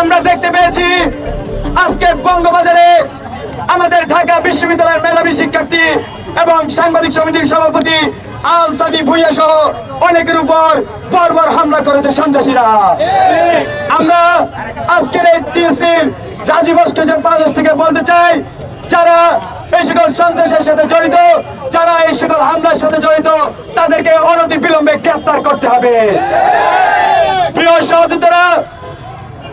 আমরা দেখতে পেয়েছি আজকে বঙ্গবাজারে আমাদের ঢাকা বিশ্ববিদ্যালয়ের মেধাবী শিক্ষার্থী এবং সাংবাদিক সমিতির সভাপতি আল সাদি ভুইয়া সহ অনেকের উপর বর্বর হামলা করেছে সন্ত্রাসীরা। আমরা আজকের এই টিএসসির রাজীব ভাস্কর্যের পাশ থেকে বলতে চাই, যারা এই সকল সন্ত্রাসের সাথে জড়িত, যারা এই সকল হামলার সাথে জড়িত, তাদেরকে অনতি বিলম্বে গ্রেফতার করতে হবে। প্রিয় সহযোদ্ধারা,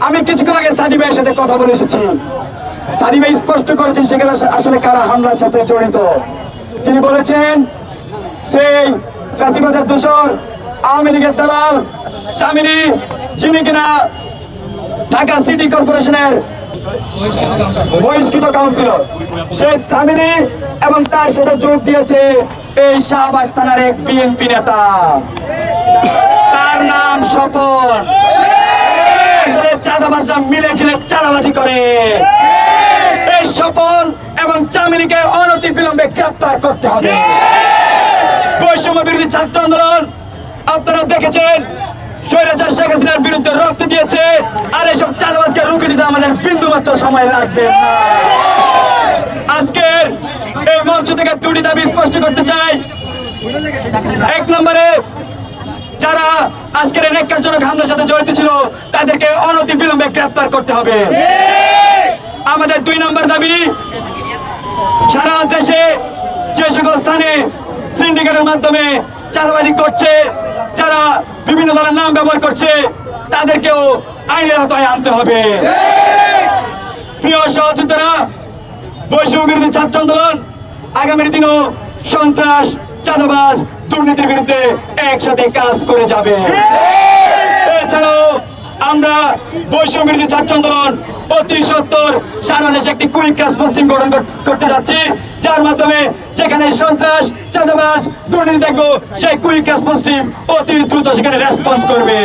আমি কিছুক্ষণ আগে সাদি ভাইয়ের সাথে কথা বলে এসেছি। সাদি ভাই স্পষ্ট করেছেন সেখানে আসলে কারা হামলার সাথে জড়িত। তিনি বলেছেন সেই ফ্যাসিবাদের দোসর আওয়ামী লীগের দালাল চামিনী, যিনি কিনা ঢাকা সিটি কর্পোরেশনের বহিষ্কৃত কাউন্সিলর, সেই চামিনী এবং তার সাথে যোগ দিয়েছে এই শাহবাগ থানার এক বিএনপি নেতা, তার নাম স্বপন। চাঁদাবাজরা মিলে ঝিলে চাঁদাবাজি করে। এই স্বপন এবং চামিনীকে অনতি বিলম্বে গ্রেফতার করতে হবে। বৈষম্য বিরোধী ছাত্র আন্দোলন আপনারা দেখেছেন স্বৈরাচার শেখ হাসিনার বিরুদ্ধে রক্ত দিয়েছে, আর এসব চাঁদাবাজকে রুখে দিতে আমাদের বিন্দুমাত্র সময় লাগবে না। আজকের এই মঞ্চ থেকে দুটি দাবি স্পষ্ট করতে চাই। এক নম্বরে, যারা আজকের ন্যাক্কারজনক হামলার সাথে জড়িত ছিল তাদেরকে অনতি বিলম্বে গ্রেফতার করতে হবে। আমাদের দুই নম্বর দাবি, সারা দেশে যে সকল স্থানে সিন্ডিকেটের মাধ্যমে চাঁদাবাজি করছে, যারা বিভিন্ন ধরনের নাম ব্যবহার করছে, তাদেরকেও আইনের আওতায় আনতে হবে। প্রিয় সহযোদ্ধারা, বৈষম্য বিরোধী ছাত্র আন্দোলন আগামীর দিনও সন্ত্রাস, চাঁদাবাজ, দুর্নীতির বিরুদ্ধে একসাথে কাজ করে যাবে। এছাড়াও আমরা বৈষম্য বিরোধী ছাত্র আন্দোলন অতি সত্বর সারা দেশে একটি কুইক রেসপন্স টিম গঠন করতে যাচ্ছি, যার মাধ্যমে যেখানে সন্ত্রাস, চাঁদাবাজ, দুর্নীতি দেখবো, সেই কুইক রেসপন্স টিম অতি দ্রুত সেখানে রেসপন্স করবে।